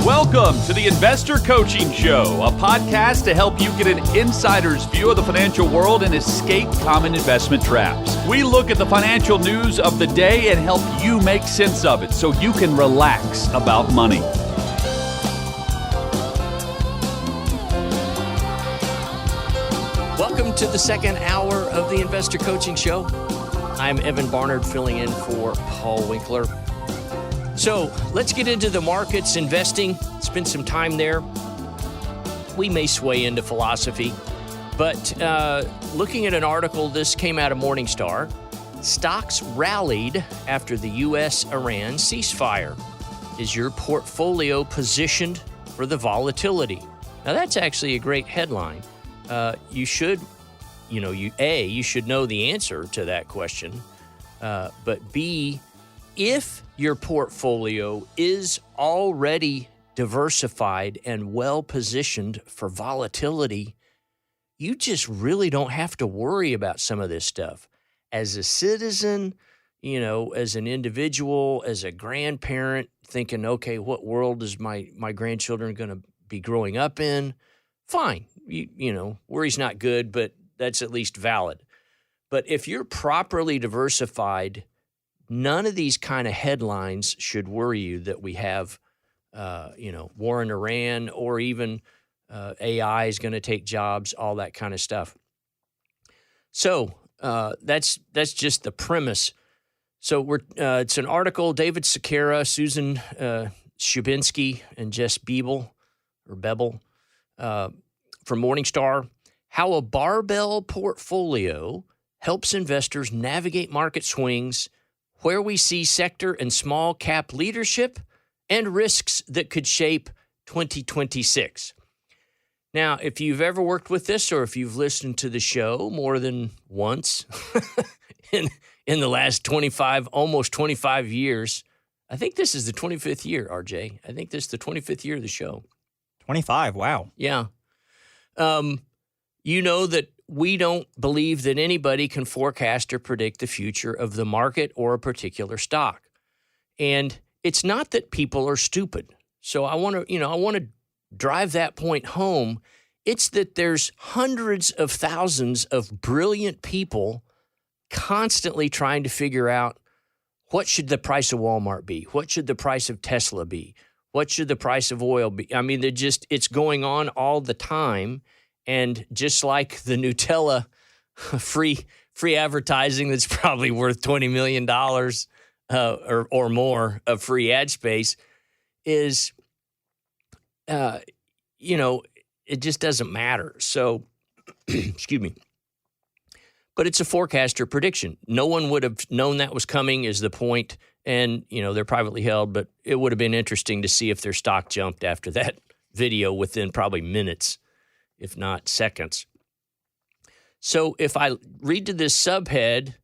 Welcome to the Investor Coaching Show, a podcast to help you get an insider's view of the financial world and escape common investment traps. We look at the financial news of the day and help you make sense of it so you can relax about money. Welcome to the second hour of the Investor Coaching Show. I'm Evan Barnard, filling in for Paul Winkler. So let's get into the markets, investing, spend some time there. We may sway into philosophy, but looking at an article, this came out of Morningstar. Stocks rallied after the U.S.-Iran ceasefire. Is your portfolio positioned for the volatility? Now, that's actually a great headline. You should know the answer to that question, but B, if your portfolio is already diversified and well-positioned for volatility, you just really don't have to worry about some of this stuff. As a citizen, as an individual, as a grandparent, thinking, okay, what world is my grandchildren going to be growing up in? Fine. Worry's not good, but that's at least valid. But if you're properly diversified, none of these kind of headlines should worry you that we have, war in Iran or even AI is going to take jobs, all that kind of stuff. So that's just the premise. So it's an article, David Sekera, Susan Shubinsky, and Jess Beble from Morningstar, how a barbell portfolio helps investors navigate market swings, where we see sector and small cap leadership, and risks that could shape 2026. Now, if you've ever worked with this or if you've listened to the show more than once in the last almost 25 years, I think this is the 25th year, RJ. I think this is the 25th year of the show. 25, wow. Yeah. You know that we don't believe that anybody can forecast or predict the future of the market or a particular stock. And it's not that people are stupid. So I want to drive that point home. It's that there's hundreds of thousands of brilliant people constantly trying to figure out what should the price of Walmart be? What should the price of Tesla be? What should the price of oil be? I mean, it's going on all the time. And just like the Nutella free advertising that's probably worth $20 million or more of free ad space is, it just doesn't matter. So, excuse me. But it's a forecast or prediction. No one would have known that was coming is the point. And, they're privately held, but it would have been interesting to see if their stock jumped after that video within probably minutes, if not seconds. So if I read to this subhead,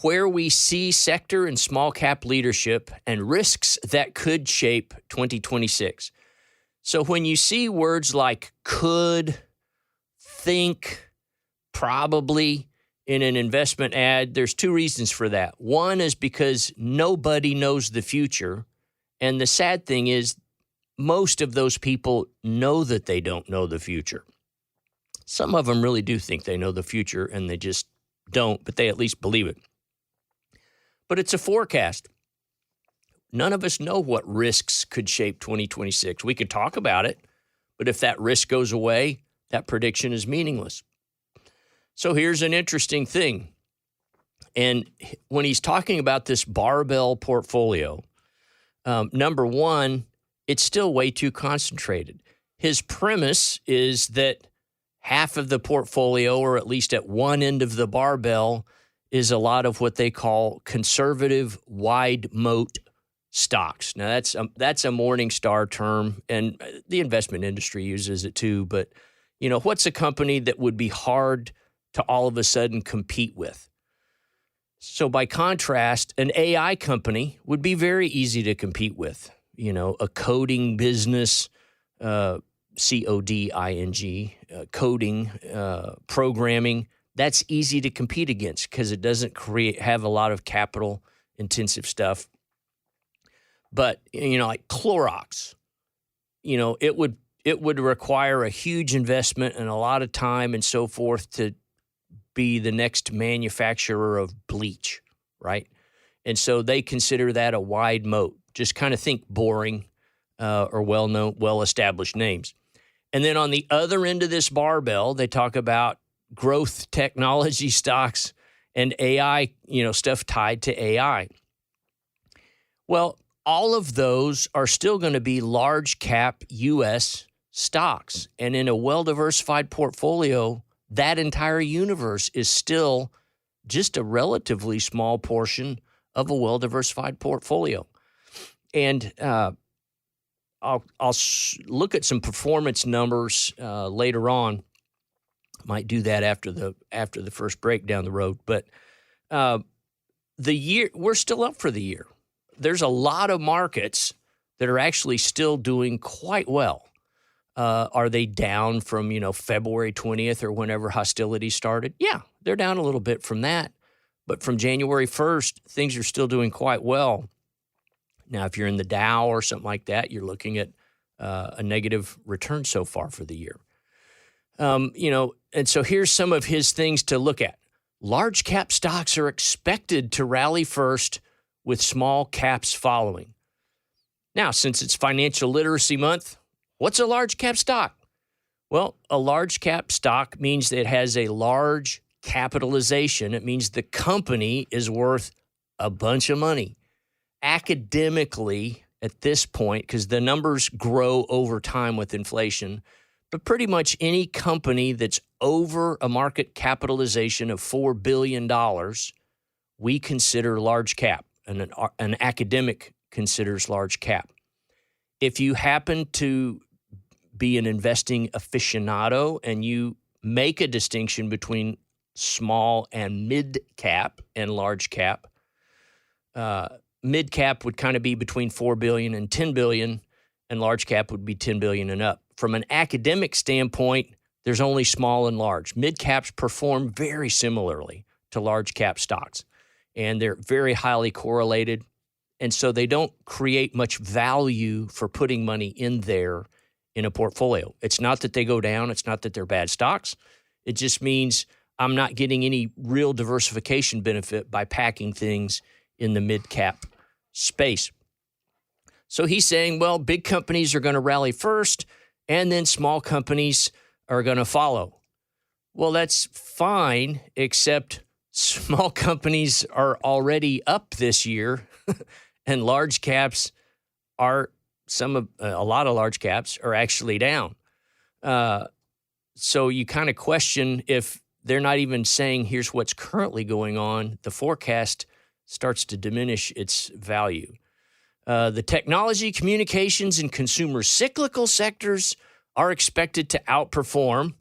where we see sector and small cap leadership and risks that could shape 2026. So when you see words like could, think, probably in an investment ad, there's two reasons for that. One is because nobody knows the future. And the sad thing is, most of those people know that they don't know the future. Some of them really do think they know the future and they just don't, but they at least believe it. But it's a forecast. None of us know what risks could shape 2026. We could talk about it, but if that risk goes away, that prediction is meaningless. So here's an interesting thing. And when he's talking about this barbell portfolio, number one, it's still way too concentrated. His premise is that half of the portfolio, or at least at one end of the barbell, is a lot of what they call conservative wide moat stocks. Now, that's a Morningstar term, and the investment industry uses it too. But, what's a company that would be hard to all of a sudden compete with? So by contrast, an AI company would be very easy to compete with. A coding business, coding, coding, programming, that's easy to compete against because it doesn't have a lot of capital intensive stuff. But, like Clorox, it would require a huge investment and a lot of time and so forth to be the next manufacturer of bleach, right? And so they consider that a wide moat. Just kind of think boring or well-known, well-established names. And then on the other end of this barbell, they talk about growth technology stocks and AI, stuff tied to AI. Well, all of those are still going to be large cap U.S. stocks. And in a well-diversified portfolio, that entire universe is still just a relatively small portion of a well-diversified portfolio. And I'll look at some performance numbers later on. Might do that after the first break down the road. But the year, we're still up for the year. There's a lot of markets that are actually still doing quite well. Are they down from, February 20th or whenever hostilities started? Yeah, they're down a little bit from that. But from January 1st, things are still doing quite well. Now, if you're in the Dow or something like that, you're looking at a negative return so far for the year. And so here's some of his things to look at. Large cap stocks are expected to rally first with small caps following. Now, since it's Financial Literacy Month, what's a large cap stock? Well, a large cap stock means that it has a large capitalization. It means the company is worth a bunch of money. Academically, at this point, because the numbers grow over time with inflation, but pretty much any company that's over a market capitalization of $4 billion, we consider large cap, and an academic considers large cap. If you happen to be an investing aficionado and you make a distinction between small and mid cap and large cap, mid cap would kind of be between 4 billion and 10 billion, and large cap would be 10 billion and up. From an academic standpoint, there's only small and large. Mid caps perform very similarly to large cap stocks, and they're very highly correlated. And so they don't create much value for putting money in there in a portfolio. It's not that they go down. It's not that they're bad stocks. It just means I'm not getting any real diversification benefit by packing things in the mid-cap space. So he's saying, well, big companies are going to rally first, and then small companies are going to follow. Well, that's fine, except small companies are already up this year, and large caps are a lot of large caps are actually down. So you kind of question if they're not even saying here's what's currently going on, the forecast starts to diminish its value. The technology, communications, and consumer cyclical sectors are expected to outperform.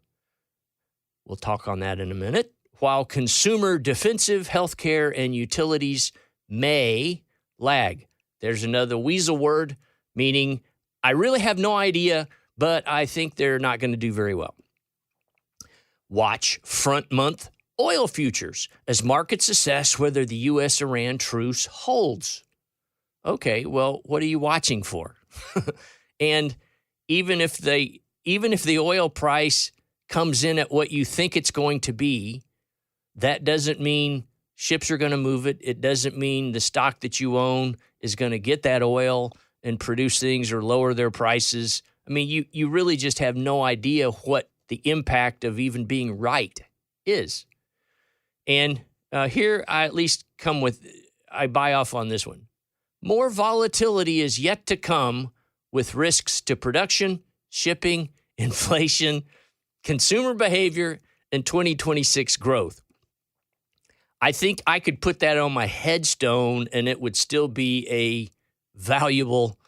We'll talk on that in a minute. While consumer, defensive, healthcare, and utilities may lag. There's another weasel word, meaning I really have no idea, but I think they're not going to do very well. Watch front month oil futures as markets assess whether the U.S.-Iran truce holds. Okay, well, what are you watching for? And even if the oil price comes in at what you think it's going to be, that doesn't mean ships are going to move it. It doesn't mean the stock that you own is going to get that oil and produce things or lower their prices. I mean, you really just have no idea what the impact of even being right is. And here I at least I buy off on this one. More volatility is yet to come with risks to production, shipping, inflation, consumer behavior, and 2026 growth. I think I could put that on my headstone and it would still be a valuable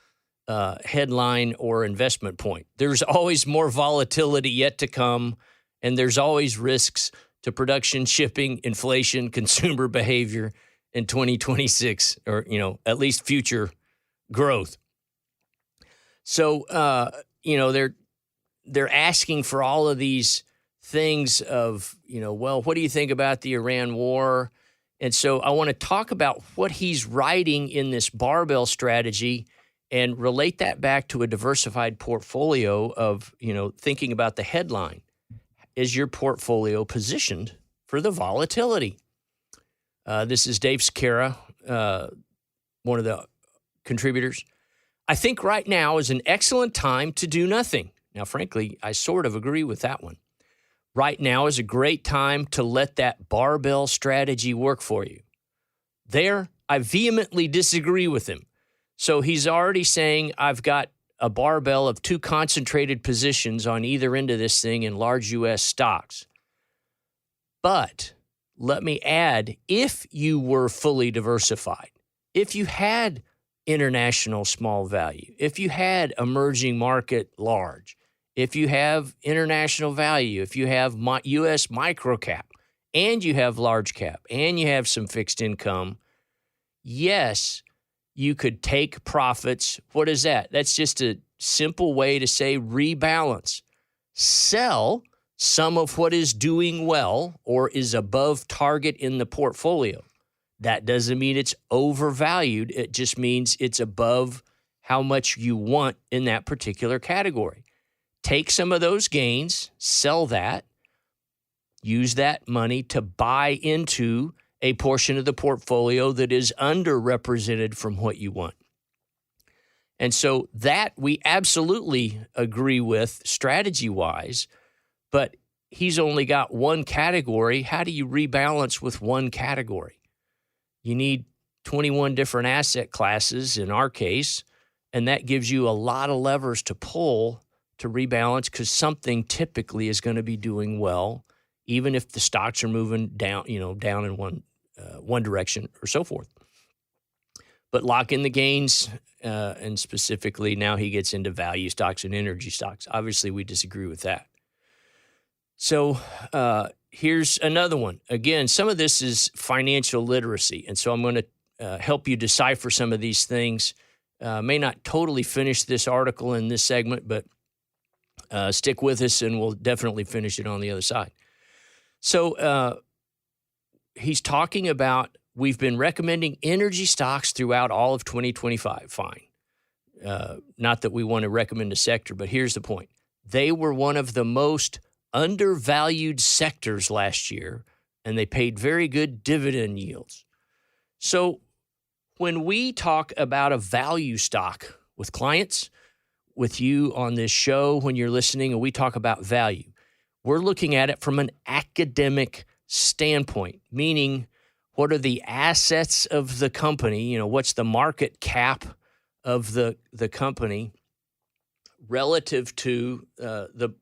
headline or investment point. There's always more volatility yet to come, and there's always risks to production, shipping, inflation, consumer behavior in 2026, or, at least future growth. So, they're asking for all of these things of, well, what do you think about the Iran war? And so I want to talk about what he's writing in this barbell strategy and relate that back to a diversified portfolio of, thinking about the headline. Is your portfolio positioned for the volatility? This is Dave Sequeira, one of the contributors. I think right now is an excellent time to do nothing. Now, frankly, I sort of agree with that one. Right now is a great time to let that barbell strategy work for you. There, I vehemently disagree with him. So he's already saying I've got a barbell of 2 concentrated positions on either end of this thing in large U.S. stocks. But let me add, if you were fully diversified, if you had international small value, if you had emerging market large, if you have international value, if you have U.S. microcap, and you have large cap, and you have some fixed income, yes, you could take profits. What is that? That's just a simple way to say rebalance. Sell some of what is doing well or is above target in the portfolio. That doesn't mean it's overvalued. It just means it's above how much you want in that particular category. Take some of those gains, sell that, use that money to buy into a portion of the portfolio that is underrepresented from what you want. And so that we absolutely agree with strategy-wise, but he's only got one category. How do you rebalance with one category? You need 21 different asset classes in our case, and that gives you a lot of levers to pull to rebalance because something typically is going to be doing well, even if the stocks are moving down, down in one direction or so forth. But lock in the gains, and specifically now he gets into value stocks and energy stocks. Obviously, we disagree with that. So here's another one. Again, some of this is financial literacy, and so I'm going to help you decipher some of these things. May not totally finish this article in this segment, but stick with us, and we'll definitely finish it on the other side. So he's talking about we've been recommending energy stocks throughout all of 2025. Fine. Not that we want to recommend a sector, but here's the point. They were one of the most undervalued sectors last year, and they paid very good dividend yields. So when we talk about a value stock with clients, with you on this show, when you're listening, and we talk about value, we're looking at it from an academic standpoint, meaning what are the assets of the company? What's the market cap of the company relative to the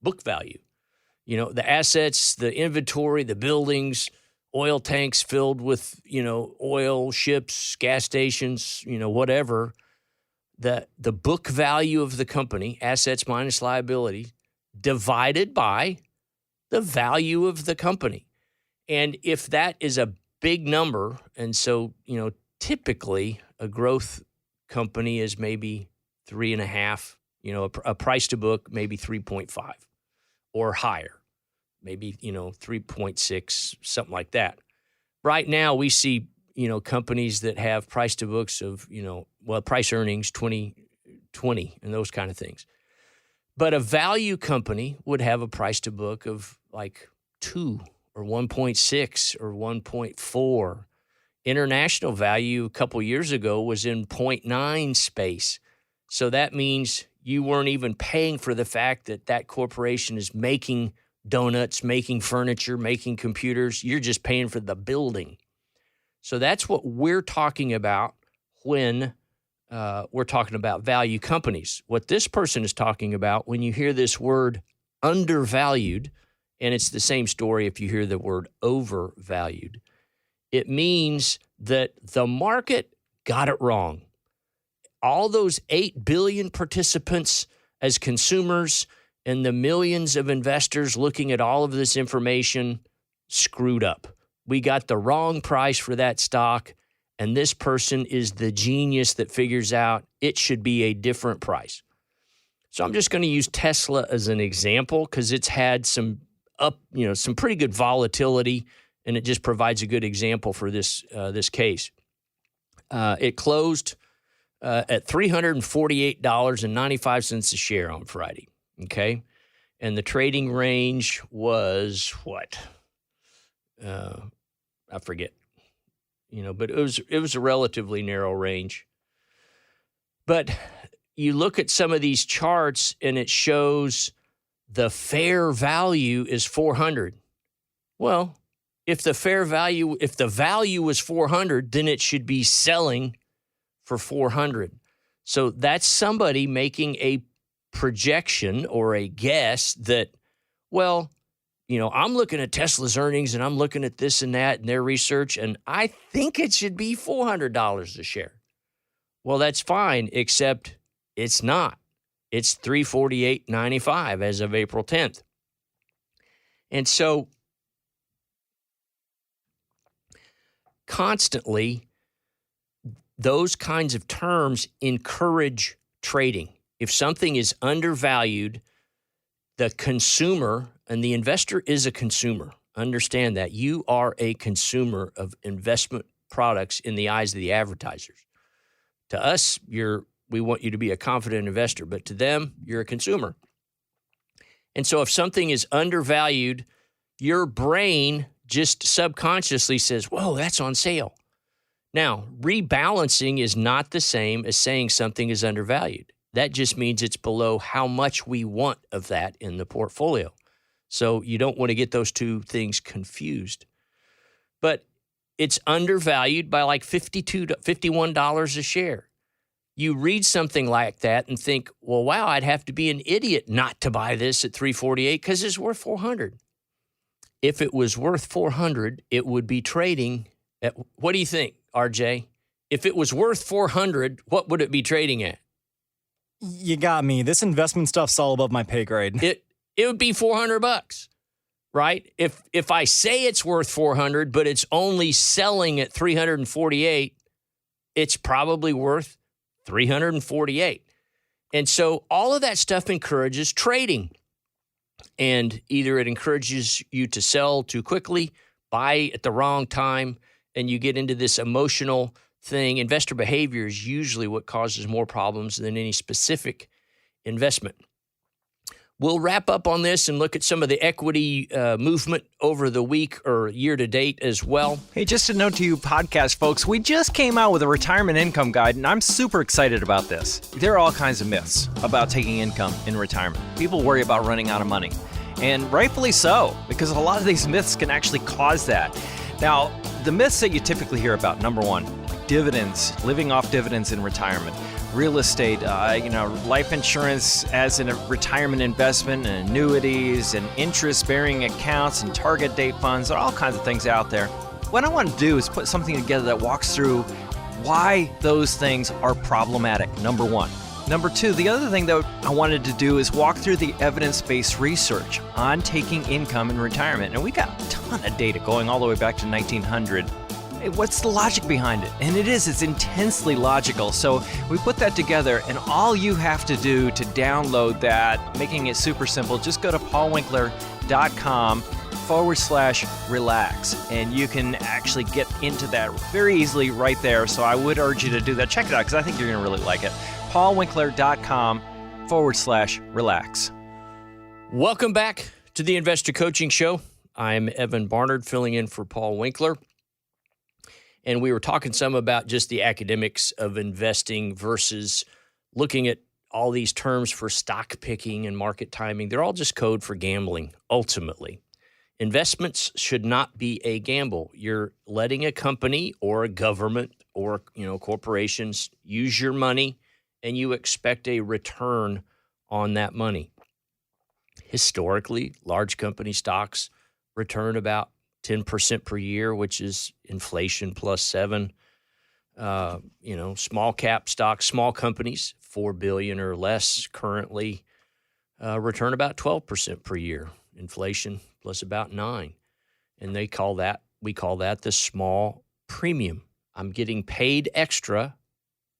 book value? The assets, the inventory, the buildings, oil tanks filled with, oil, ships, gas stations, whatever. The book value of the company, assets minus liability, divided by the value of the company. And if that is a big number, and so, typically a growth company is maybe 3.5, a price to book maybe 3.5 or higher, maybe, 3.6, something like that. Right now we see, companies that have price to books of, price earnings 20 and those kind of things. But a value company would have a price to book of like 2 or 1.6 or 1.4. International value a couple years ago was in 0.9 space. So that means you weren't even paying for the fact that that corporation is making donuts, making furniture, making computers. You're just paying for the building. So that's what we're talking about when we're talking about value companies. What this person is talking about when you hear this word undervalued, and it's the same story if you hear the word overvalued, it means that the market got it wrong. All those 8 billion participants as consumers and the millions of investors looking at all of this information screwed up. We got the wrong price for that stock, and this person is the genius that figures out it should be a different price. So I'm just going to use Tesla as an example because it's had some pretty good volatility, and it just provides a good example for this case. It closed at $348.95 a share on Friday. Okay. And the trading range was what? I forget. But it was a relatively narrow range. But you look at some of these charts and it shows the fair value is 400. Well, if the value was 400, then it should be selling for 400. So that's somebody making a projection or a guess that, well, I'm looking at Tesla's earnings and I'm looking at this and that and their research, and I think it should be $400 a share. Well, that's fine, except it's not. It's $348.95 as of April 10th. And so constantly, those kinds of terms encourage trading. If something is undervalued, the consumer, and the investor is a consumer. Understand that. You are a consumer of investment products in the eyes of the advertisers. To us, we want you to be a confident investor, but to them, you're a consumer. And so if something is undervalued, your brain just subconsciously says, whoa, that's on sale. Now, rebalancing is not the same as saying something is undervalued. That just means it's below how much we want of that in the portfolio. So you don't want to get those two things confused. But it's undervalued by like $52 to $51 a share. You read something like that and think, well, wow, I'd have to be an idiot not to buy this at $348 because it's worth $400. If it was worth $400, it would be trading at, what do you think, RJ? If it was worth $400, what would it be trading at? You got me. This investment stuff's all above my pay grade. It would be $400, right? If I say it's worth $400, but it's only selling at $348, it's probably worth $348. And so all of that stuff encourages trading. And either it encourages you to sell too quickly, buy at the wrong time, and you get into this emotional thing. Investor behavior is usually what causes more problems than any specific investment. We'll wrap up on this and look at some of the equity movement over the week or year to date as well. Hey, just a note to you podcast folks, we just came out with a retirement income guide, and I'm super excited about this. There are all kinds of myths about taking income in retirement. People worry about running out of money, and rightfully so, because a lot of these myths can actually cause that. Now, the myths that you typically hear about, number one, dividends, living off dividends in retirement. Real estate, life insurance as a retirement investment, and annuities and interest-bearing accounts and target date funds. There are all kinds of things out there. What I want to do is put something together that walks through why those things are problematic, number one. Number two, the other thing that I wanted to do is walk through the evidence-based research on taking income in retirement. And we got a ton of data going all the way back to 1900. Hey, what's the logic behind it? And it's intensely logical. So we put that together, and all you have to do to download that, making it super simple, just go to paulwinkler.com/relax, and you can actually get into that very easily right there. So I would urge you to do that. Check it out, because I think you're going to really like it. paulwinkler.com/relax. Welcome back to the Investor Coaching Show. I'm Evan Barnard, filling in for Paul Winkler. And we were talking some about just the academics of investing versus looking at all these terms for stock picking and market timing. They're all just code for gambling, ultimately. Investments should not be a gamble. You're letting a company or a government or corporations use your money, and you expect a return on that money. Historically, large company stocks return about 10% per year, which is inflation plus 7. Small cap stocks, small companies, $4 billion or less currently return about 12% per year, inflation plus about 9. And we call that the small premium. I'm getting paid extra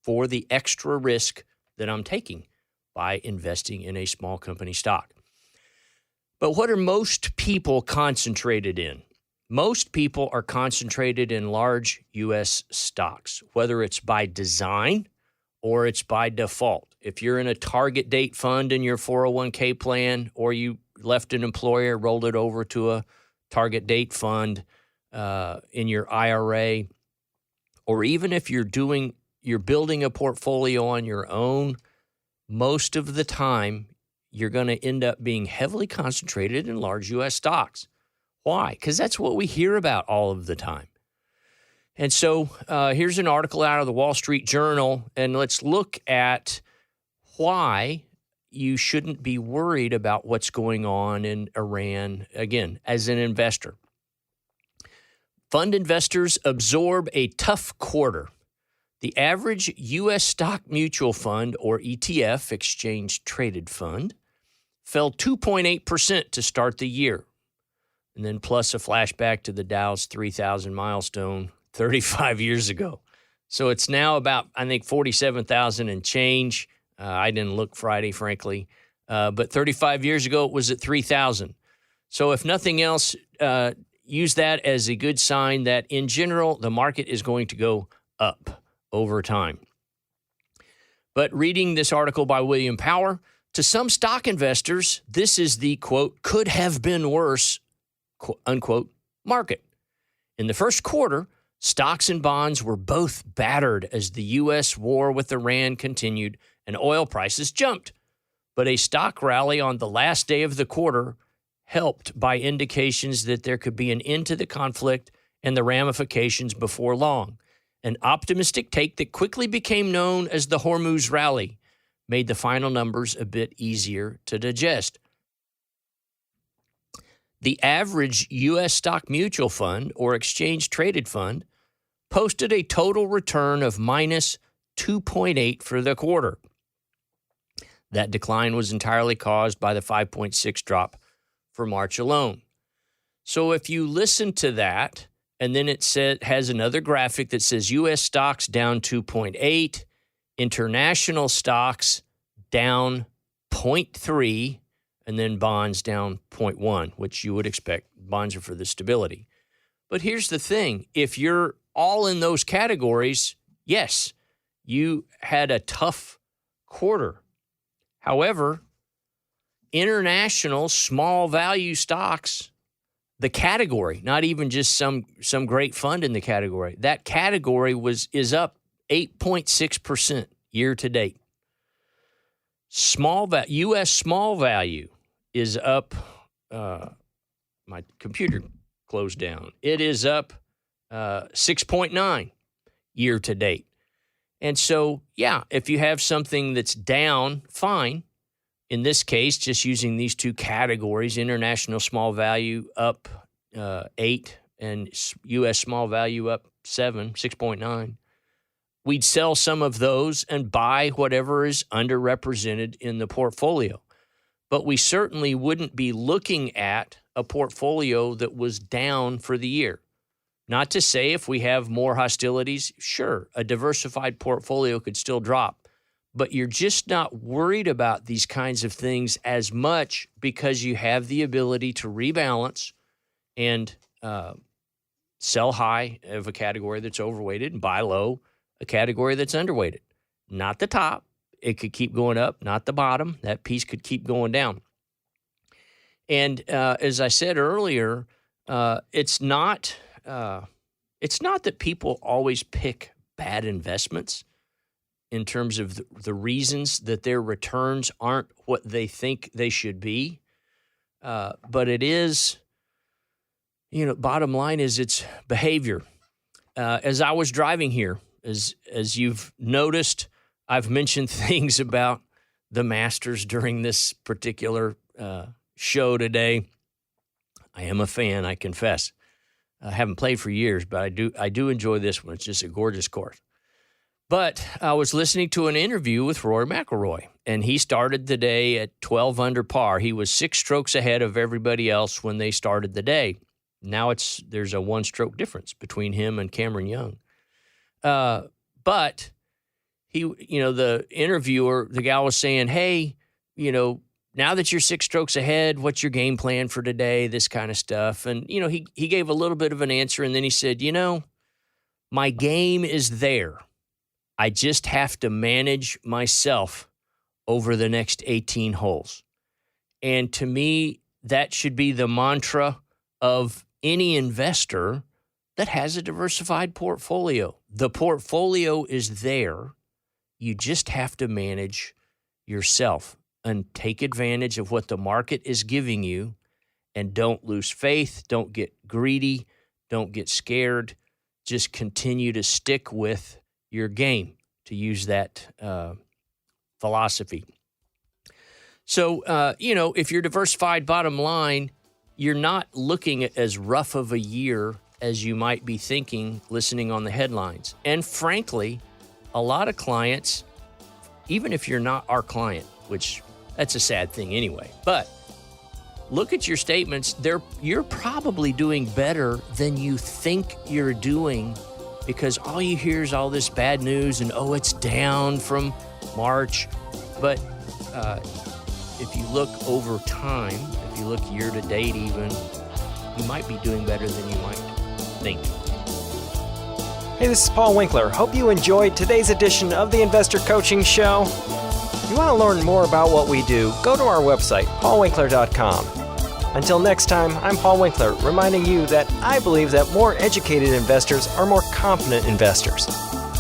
for the extra risk that I'm taking by investing in a small company stock. But what are most people concentrated in? Most people are concentrated in large U.S. stocks, whether it's by design or it's by default. If you're in a target date fund in your 401k plan, or you left an employer, rolled it over to a target date fund in your IRA, or even if you're building a portfolio on your own, most of the time you're going to end up being heavily concentrated in large U.S. stocks. Why? Because that's what we hear about all of the time. And so here's an article out of the Wall Street Journal, and let's look at why you shouldn't be worried about what's going on in Iran, again, as an investor. Fund investors absorb a tough quarter. The average U.S. stock mutual fund, or ETF, exchange-traded fund, fell 2.8% to start the year, and then plus a flashback to the Dow's 3,000 milestone 35 years ago. So it's now about, I think, 47,000 and change. I didn't look Friday, frankly. But 35 years ago, it was at 3,000. So if nothing else, use that as a good sign that, in general, the market is going to go up over time. But reading this article by William Power, to some stock investors, this is the, quote, could have been worse, quote, unquote, market. In the first quarter, stocks and bonds were both battered as the U.S. war with Iran continued and oil prices jumped. But a stock rally on the last day of the quarter helped by indications that there could be an end to the conflict and the ramifications before long. An optimistic take that quickly became known as the Hormuz rally made the final numbers a bit easier to digest. The average U.S. stock mutual fund, or exchange-traded fund, posted a total return of minus 2.8 for the quarter. That decline was entirely caused by the 5.6 drop for March alone. So if you listen to that, and then it has another graphic that says U.S. stocks down 2.8, international stocks down 0.3, and then bonds down 0.1, which you would expect. Bonds are for the stability. But here's the thing. If you're all in those categories, yes, you had a tough quarter. However, international small value stocks, the category, not even just some great fund in the category, that category is up 8.6% year to date. U.S. small value is up. My computer closed down. It is up 6.9 year to date. And so, yeah, if you have something that's down, fine. In this case, just using these two categories, international small value up 8 and U.S. small value up 6.9. We'd sell some of those and buy whatever is underrepresented in the portfolio. But we certainly wouldn't be looking at a portfolio that was down for the year. Not to say if we have more hostilities, sure, a diversified portfolio could still drop. But you're just not worried about these kinds of things as much because you have the ability to rebalance and sell high of a category that's overweighted and buy low a category that's underweighted. Not the top. It could keep going up, not the bottom. That piece could keep going down. And as I said earlier, it's not that people always pick bad investments in terms of the reasons that their returns aren't what they think they should be. But it is, bottom line is it's behavior. As I was driving here, as you've noticed, I've mentioned things about the Masters during this particular show today. I am a fan, I confess. I haven't played for years, but I do enjoy this one. It's just a gorgeous course. But I was listening to an interview with Rory McIlroy, and he started the day at 12 under par. He was 6 strokes ahead of everybody else when they started the day. Now there's a 1-stroke difference between him and Cameron Young. But he, the interviewer, the guy was saying, hey, now that you're 6 strokes ahead, what's your game plan for today? This kind of stuff. And, he gave a little bit of an answer, and then he said, my game is there. I just have to manage myself over the next 18 holes. And to me, that should be the mantra of any investor that has a diversified portfolio. The portfolio is there. You just have to manage yourself and take advantage of what the market is giving you, and don't lose faith. Don't get greedy. Don't get scared. Just continue to stick with your game, to use that philosophy. So, if you're diversified, bottom line, you're not looking at as rough of a year as you might be thinking listening on the headlines. And frankly, a lot of clients, even if you're not our client, which that's a sad thing anyway, but look at your statements. You're probably doing better than you think you're doing, because all you hear is all this bad news and, it's down from March. But if you look over time, if you look year to date even, you might be doing better than you might think. Hey, this is Paul Winkler. Hope you enjoyed today's edition of the Investor Coaching Show. If you want to learn more about what we do, go to our website, paulwinkler.com. Until next time, I'm Paul Winkler, reminding you that I believe that more educated investors are more confident investors,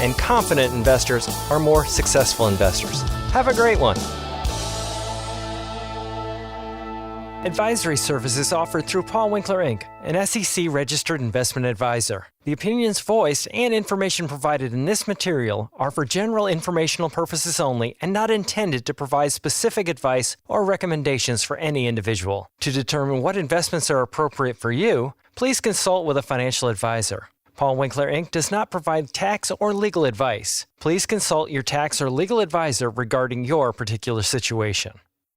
and confident investors are more successful investors. Have a great one. Advisory services offered through Paul Winkler, Inc., an SEC-registered investment advisor. The opinions voiced and information provided in this material are for general informational purposes only and not intended to provide specific advice or recommendations for any individual. To determine what investments are appropriate for you, please consult with a financial advisor. Paul Winkler, Inc. does not provide tax or legal advice. Please consult your tax or legal advisor regarding your particular situation.